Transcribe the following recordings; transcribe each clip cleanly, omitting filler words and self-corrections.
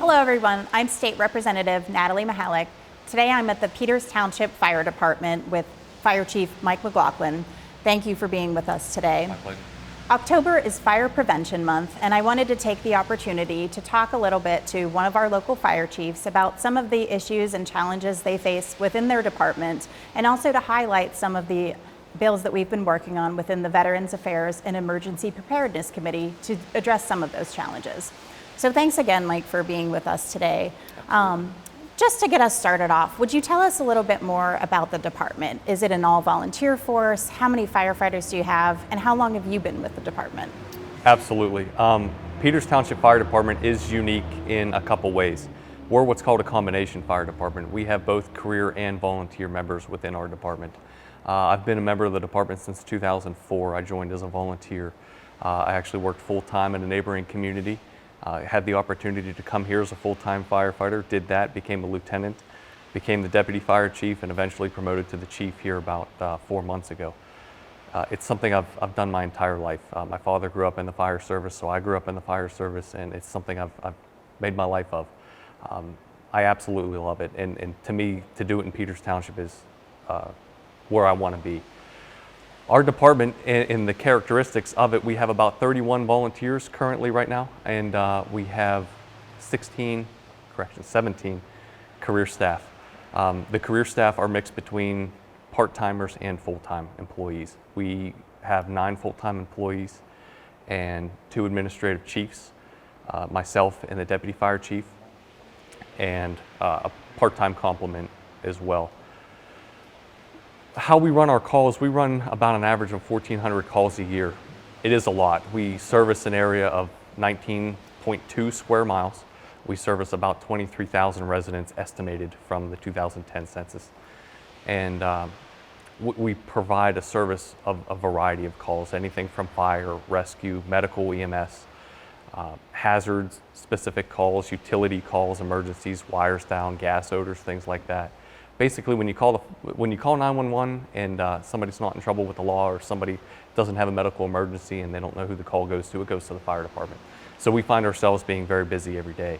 Hello everyone, I'm State Representative Natalie Mihalek. Today I'm at the Peters Township Fire Department with Fire Chief Mike McLaughlin. Thank you for being with us today. My pleasure. October is Fire Prevention Month, and I wanted to take the opportunity to talk a little bit to one of our local fire chiefs about some of the issues and challenges they face within their department, and also to highlight some of the bills that we've been working on within the Veterans Affairs and Emergency Preparedness Committee to address some of those challenges. So thanks again, Mike, for being with us today. Just to get us started off, would you tell us a little bit more about the department? Is it an all-volunteer force? How many firefighters do you have? And how long have you been with the department? Absolutely. Peters Township Fire Department is unique in a couple ways. We're what's called a combination fire department. We have both career and volunteer members within our department. I've been a member of the department since 2004. I joined as a volunteer. I actually worked full-time in a neighboring community. Had the opportunity to come here as a full-time firefighter, did that, became a lieutenant, became the deputy fire chief, and eventually promoted to the chief here about 4 months ago. It's something I've done my entire life. My father grew up in the fire service, so I grew up in the fire service, and it's something I've made my life of. I absolutely love it, and to me, to do it in Peters Township is where I want to be. Our department, in the characteristics of it, we have about 31 volunteers currently right now, and we have 17 career staff. The career staff are mixed between part-timers and full-time employees. We have 9 full-time employees and 2 administrative chiefs, myself and the deputy fire chief, and a part-time complement as well. How we run our calls, we run about an average of 1,400 calls a year. It is a lot. We service an area of 19.2 square miles. We service about 23,000 residents estimated from the 2010 census. And we provide a service of a variety of calls, anything from fire, rescue, medical, EMS, hazards, specific calls, utility calls, emergencies, wires down, gas odors, things like that. Basically, when you call 911 and somebody's not in trouble with the law, or somebody doesn't have a medical emergency and they don't know who the call goes to, it goes to the fire department. So we find ourselves being very busy every day.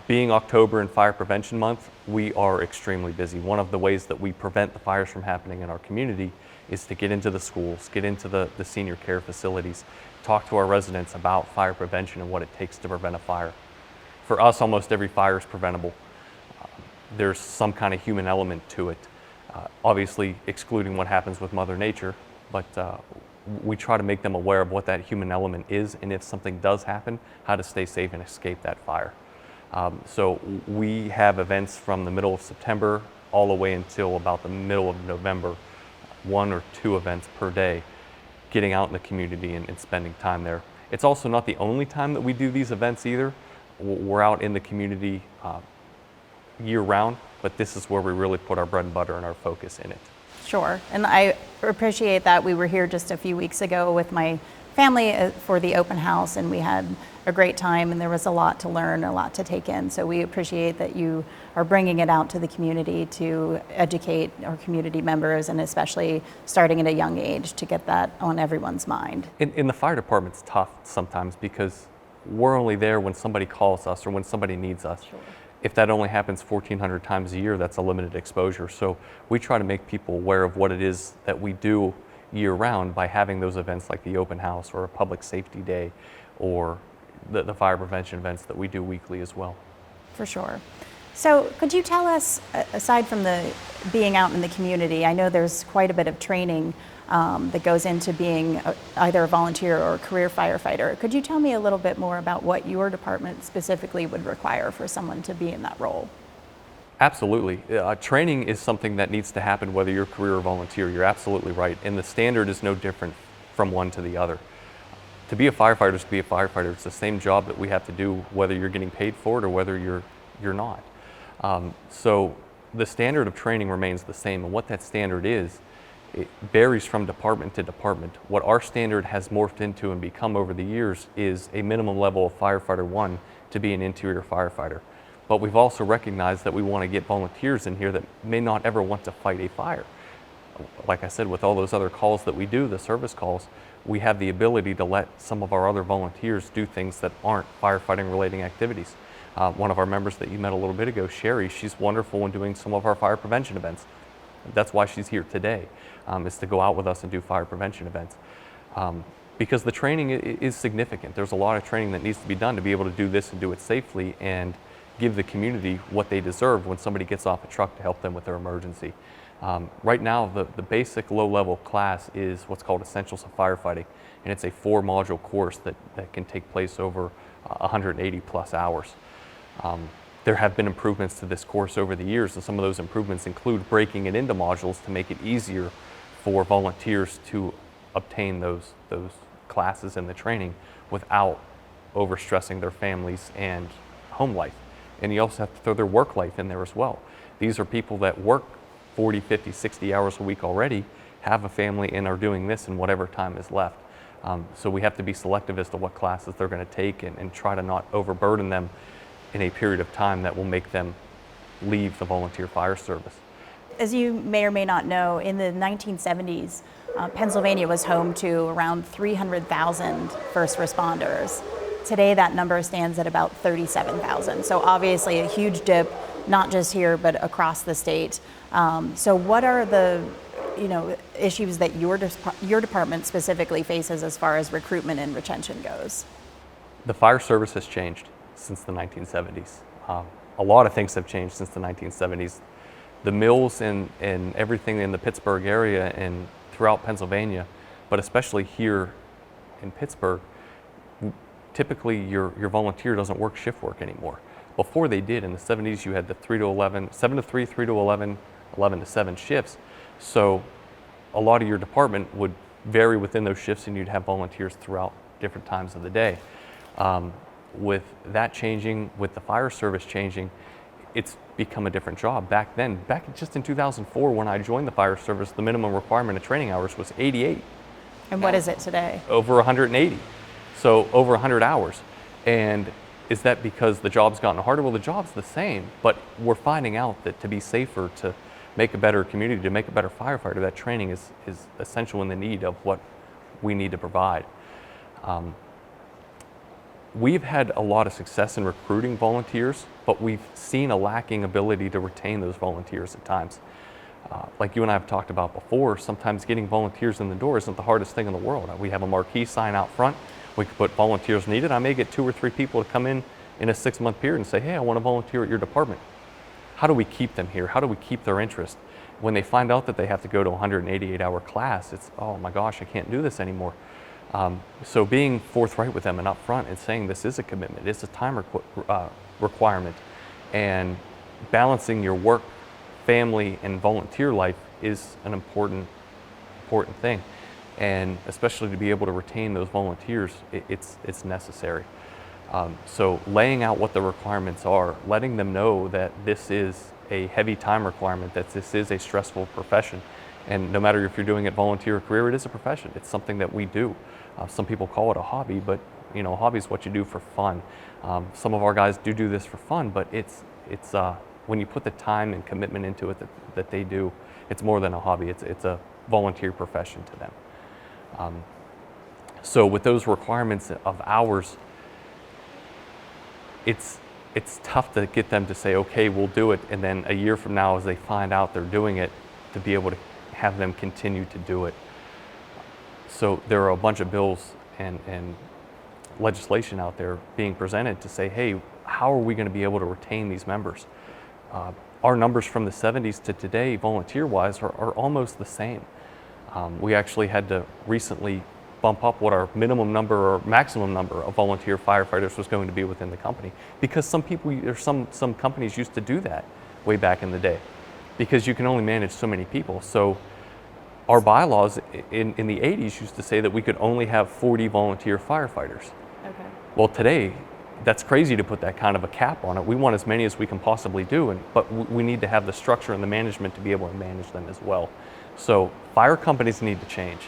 Being October and Fire Prevention Month, we are extremely busy. One of the ways that we prevent the fires from happening in our community is to get into the schools, get into the senior care facilities, talk to our residents about fire prevention and what it takes to prevent a fire. For us, almost every fire is preventable. There's some kind of human element to it, obviously excluding what happens with Mother Nature, but we try to make them aware of what that human element is, and if something does happen, how to stay safe and escape that fire. So we have events from the middle of September all the way until about the middle of November, 1 or 2 events per day, getting out in the community and spending time there. It's also not the only time that we do these events either. We're out in the community year-round, but this is where we really put our bread and butter and our focus in it. Sure, and I appreciate that. We were here just a few weeks ago with my family for the open house, and we had a great time, and there was a lot to learn, a lot to take in. So we appreciate that you are bringing it out to the community to educate our community members, and especially starting at a young age to get that on everyone's mind. In the fire department, it's tough sometimes because we're only there when somebody calls us or when somebody needs us. Sure. If that only happens 1,400 times a year, that's a limited exposure. So we try to make people aware of what it is that we do year-round by having those events like the open house or a public safety day or the fire prevention events that we do weekly as well. For sure. So could you tell us, aside from the being out in the community, I know there's quite a bit of training that goes into being either a volunteer or a career firefighter. Could you tell me a little bit more about what your department specifically would require for someone to be in that role? Absolutely. Training is something that needs to happen whether you're a career or volunteer. You're absolutely right. And the standard is no different from one to the other. To be a firefighter is to be a firefighter. It's the same job that we have to do whether you're getting paid for it or whether you're not. So the standard of training remains the same, and what that standard is, it varies from department to department. What our standard has morphed into and become over the years is a minimum level of firefighter 1 to be an interior firefighter. But we've also recognized that we want to get volunteers in here that may not ever want to fight a fire. Like I said, with all those other calls that we do, the service calls, we have the ability to let some of our other volunteers do things that aren't firefighting related activities. One of our members that you met a little bit ago, Sherry, she's wonderful in doing some of our fire prevention events. That's why she's here today, is to go out with us and do fire prevention events. Because the training is significant. There's a lot of training that needs to be done to be able to do this and do it safely and give the community what they deserve when somebody gets off a truck to help them with their emergency. Right now, the basic low-level class is what's called Essentials of Firefighting, and it's a 4-module course that can take place over 180 plus hours. There have been improvements to this course over the years, and some of those improvements include breaking it into modules to make it easier for volunteers to obtain those classes and the training without overstressing their families and home life. And you also have to throw their work life in there as well. These are people that work 40, 50, 60 hours a week already, have a family, and are doing this in whatever time is left. So we have to be selective as to what classes they're going to take and try to not overburden them in a period of time that will make them leave the volunteer fire service. As you may or may not know, in the 1970s, Pennsylvania was home to around 300,000 first responders. Today, that number stands at about 37,000. So obviously a huge dip, not just here, but across the state. So what are the issues that your department specifically faces as far as recruitment and retention goes? The fire service has changed since the 1970s. A lot of things have changed since the 1970s. The mills and everything in the Pittsburgh area and throughout Pennsylvania, but especially here in Pittsburgh, typically your volunteer doesn't work shift work anymore. Before they did, in the 70s, you had the 3 to 11, 7 to 3, 3 to 11, 11 to 7 shifts. So a lot of your department would vary within those shifts, and you'd have volunteers throughout different times of the day. With that changing, with the fire service changing, it's become a different job. Back just in 2004, when I joined the fire service, the minimum requirement of training hours was 88. And what is it today? Over 180. So over 100 hours. And is that because the job's gotten harder? Well, the job's the same, but we're finding out that to be safer, to make a better community, to make a better firefighter, that training is essential in the need of what we need to provide. We've had a lot of success in recruiting volunteers, but we've seen a lacking ability to retain those volunteers at times. Like you and I have talked about before, sometimes getting volunteers in the door isn't the hardest thing in the world. We have a marquee sign out front. We could put volunteers needed. I may get 2 or 3 people to come in a 6-month period and say, hey, I want to volunteer at your department. How do we keep them here? How do we keep their interest? When they find out that they have to go to a 188-hour class, it's, oh my gosh, I can't do this anymore. So being forthright with them and upfront and saying this is a commitment, it's a time requirement, and balancing your work, family, and volunteer life is an important thing. And especially to be able to retain those volunteers, it's necessary. So laying out what the requirements are, letting them know that this is a heavy time requirement, that this is a stressful profession. And no matter if you're doing it volunteer or career, it is a profession. It's something that we do. Some people call it a hobby, but a hobby is what you do for fun. Some of our guys do this for fun, but it's when you put the time and commitment into it that they do, it's more than a hobby. It's a volunteer profession to them. So with those requirements of hours, it's tough to get them to say, okay, we'll do it. And then a year from now, as they find out they're doing it, to be able to have them continue to do it. So there are a bunch of bills and legislation out there being presented to say, hey, how are we going to be able to retain these members? Our numbers from the 70s to today, volunteer-wise, are almost the same. We actually had to recently bump up what our minimum number or maximum number of volunteer firefighters was going to be within the company, because some companies used to do that way back in the day, because you can only manage so many people. So our bylaws in the 80s used to say that we could only have 40 volunteer firefighters. Okay. Well, today, that's crazy to put that kind of a cap on it. We want as many as we can possibly do, but we need to have the structure and the management to be able to manage them as well. So fire companies need to change.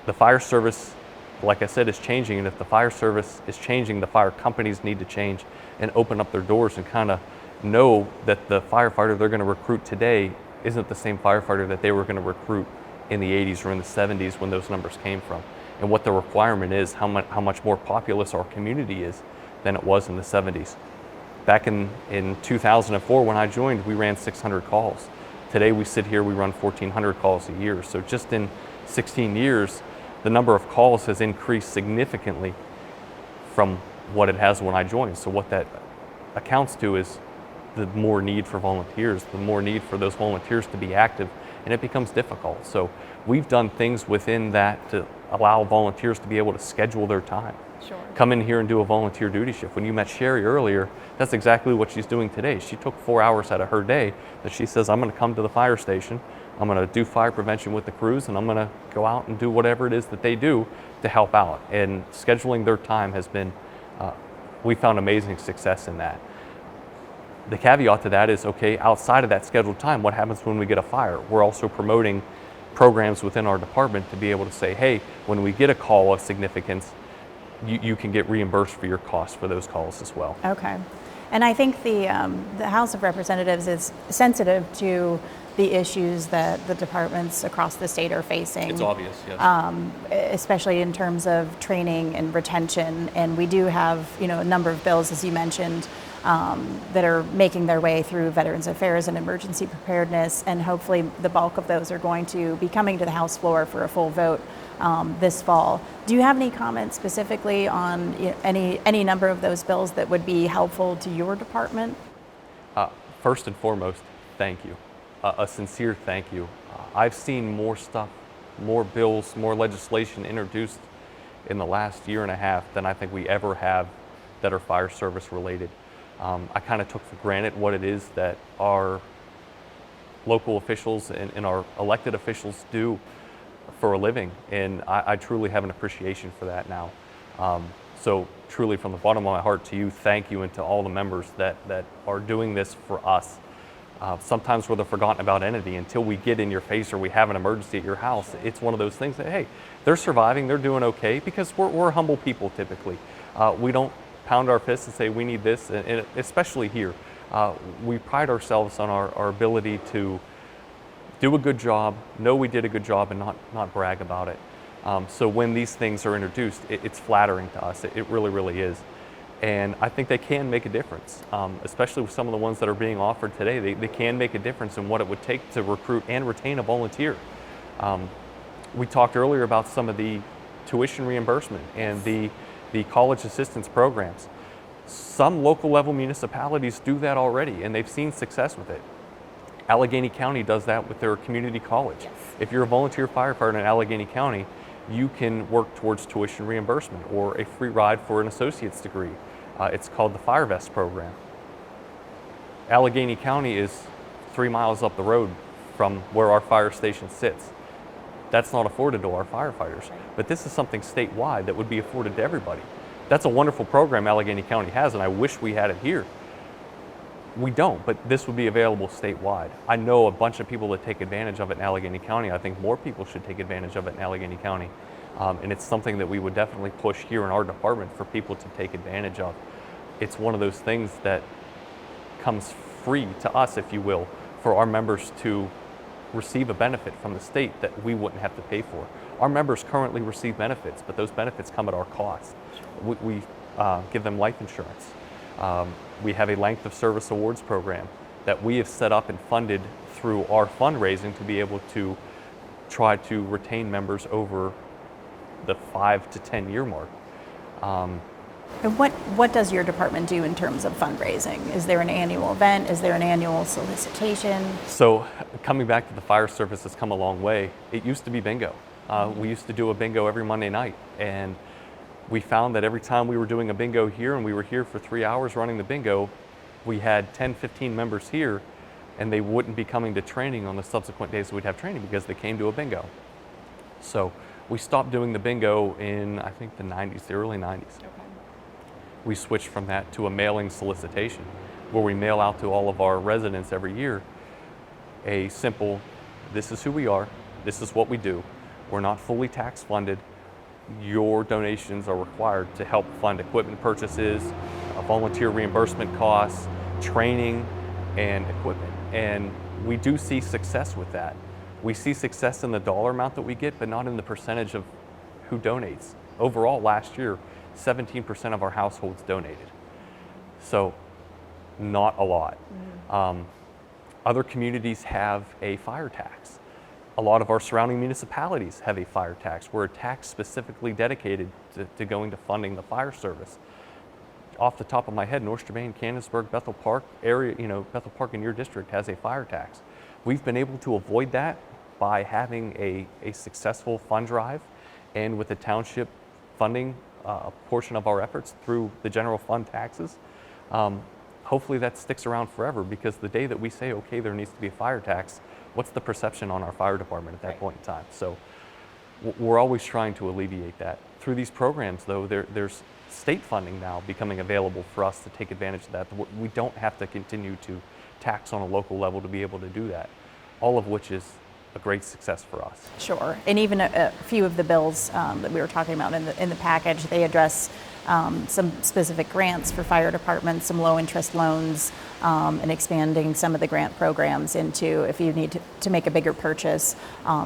The fire service, like I said, is changing, and if the fire service is changing, the fire companies need to change and open up their doors and kind of know that the firefighter they're going to recruit today isn't the same firefighter that they were going to recruit in the 80s or in the 70s when those numbers came from, and what the requirement is, how much more populous our community is, than it was in the 70s. Back in 2004, when I joined, we ran 600 calls. Today we sit here, we run 1,400 calls a year. So just in 16 years, the number of calls has increased significantly from what it has when I joined. So what that accounts to is the more need for volunteers, the more need for those volunteers to be active, and it becomes difficult. So we've done things within that to allow volunteers to be able to schedule their time. Sure. Come in here and do a volunteer duty shift. When you met Sherry earlier, that's exactly what she's doing today. She took 4 hours out of her day that she says, I'm going to come to the fire station, I'm going to do fire prevention with the crews, and I'm going to go out and do whatever it is that they do to help out. And scheduling their time has been, we found amazing success in that. The caveat to that is, okay, outside of that scheduled time, what happens when we get a fire? We're also promoting programs within our department to be able to say, hey, when we get a call of significance, you can get reimbursed for your costs for those calls as well. Okay. And I think the House of Representatives is sensitive to the issues that the departments across the state are facing. It's obvious, yes. Especially in terms of training and retention. And we do have, a number of bills, as you mentioned, that are making their way through Veterans Affairs and Emergency Preparedness. And hopefully the bulk of those are going to be coming to the House floor for a full vote this fall. Do you have any comments specifically on any number of those bills that would be helpful to your department? First and foremost, thank you. A sincere thank you. I've seen more stuff, more bills, more legislation introduced in the last year and a half than I think we ever have that are fire service related. I kind of took for granted what it is that our local officials and our elected officials do for a living, and I truly have an appreciation for that now. So truly from the bottom of my heart to you, thank you, and to all the members that are doing this for us. Sometimes we're the forgotten about entity until we get in your face or we have an emergency at your house. It's one of those things that, hey, they're surviving, they're doing okay, because we're humble people typically. We don't pound our fists and say we need this, and especially here. We pride ourselves on our ability to do a good job, know we did a good job, and not brag about it. So when these things are introduced, it's flattering to us. It really, really is. And I think they can make a difference, especially with some of the ones that are being offered today. They can make a difference in what it would take to recruit and retain a volunteer. We talked earlier about some of the tuition reimbursement and the college assistance programs. Some local level municipalities do that already, and they've seen success with it. Allegheny County does that with their community college. Yes. If you're a volunteer firefighter in Allegheny County, you can work towards tuition reimbursement or a free ride for an associate's degree. It's called the Fire Vest program. Allegheny County is 3 miles up the road from where our fire station sits. That's not afforded to our firefighters, but this is something statewide that would be afforded to everybody. That's a wonderful program Allegheny County has, and I wish we had it here. We don't, but this would be available statewide. I know a bunch of people that take advantage of it in Allegheny County. I think more people should take advantage of it in Allegheny County. And it's something that we would definitely push here in our department for people to take advantage of. It's one of those things that comes free to us, if you will, for our members to receive a benefit from the state that we wouldn't have to pay for. Our members currently receive benefits, but those benefits come at our cost. We give them life insurance. We have a length of service awards program that we have set up and funded through our fundraising to be able to try to retain members over the 5 to 10 year mark. And what does your department do in terms of fundraising? Is there an annual event? Is there an annual solicitation? So coming back to the fire service has come a long way. It used to be bingo. We used to do a bingo every Monday night, and we found that every time we were doing a bingo here and we were here for 3 hours running the bingo, we had 10, 15 members here, and they wouldn't be coming to training on the subsequent days we'd have training because they came to a bingo. So we stopped doing the bingo in, I think, the 90s, the early 90s. Okay. We switched from that to a mailing solicitation where we mail out to all of our residents every year a simple, this is who we are, this is what we do. We're not fully tax funded. Your donations are required to help fund equipment purchases, volunteer reimbursement costs, training, and equipment. And we do see success with that. We see success in the dollar amount that we get, but not in the percentage of who donates. Overall, last year, 17% of our households donated. So not a lot. Other communities have a fire tax. A lot of our surrounding municipalities have a fire tax. We're a tax specifically dedicated to going to funding the fire service. Off the top of my head, North Strabane, Canonsburg, Bethel Park area, Bethel Park in your district has a fire tax. We've been able to avoid that by having a successful fund drive, and with the township funding a portion of our efforts through the general fund taxes. Hopefully that sticks around forever, because the day that we say, okay, there needs to be a fire tax, what's the perception on our fire department at that point in time? So we're always trying to alleviate that. Through these programs, though, there's state funding now becoming available for us to take advantage of that. We don't have to continue to tax on a local level to be able to do that, all of which is a great success for us. Sure, and even a few of the bills that we were talking about in the package, they address some specific grants for fire departments, some low interest loans, and expanding some of the grant programs into if you need to make a bigger purchase,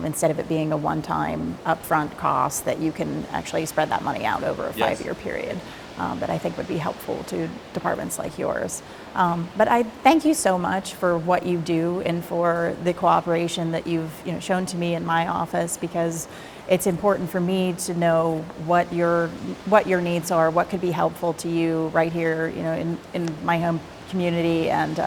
instead of it being a one-time upfront cost, that you can actually spread that money out over a 5-year period. That I think would be helpful to departments like yours. But I thank you so much for what you do and for the cooperation that you've shown to me in my office, because it's important for me to know what your needs are, what could be helpful to you right here, in my home community, and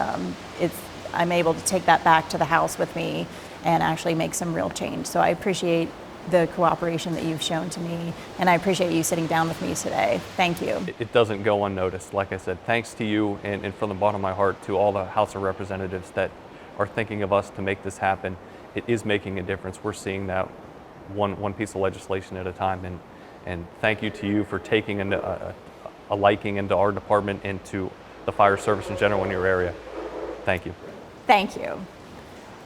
I'm able to take that back to the house with me and actually make some real change. So I appreciate the cooperation that you've shown to me, and I appreciate you sitting down with me today. Thank you. It doesn't go unnoticed. Like I said, thanks to you, and from the bottom of my heart to all the House of Representatives that are thinking of us to make this happen. It is making a difference. We're seeing that one piece of legislation at a time, and thank you to you for taking a liking into our department and to the fire service in general in your area. Thank you. Thank you.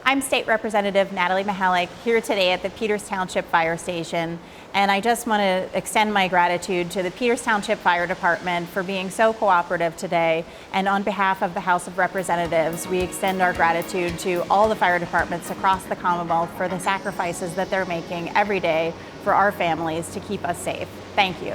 I'm State Representative Natalie Mihalek here today at the Peters Township Fire Station, and I just want to extend my gratitude to the Peters Township Fire Department for being so cooperative today. And on behalf of the House of Representatives, we extend our gratitude to all the fire departments across the Commonwealth for the sacrifices that they're making every day for our families to keep us safe. Thank you.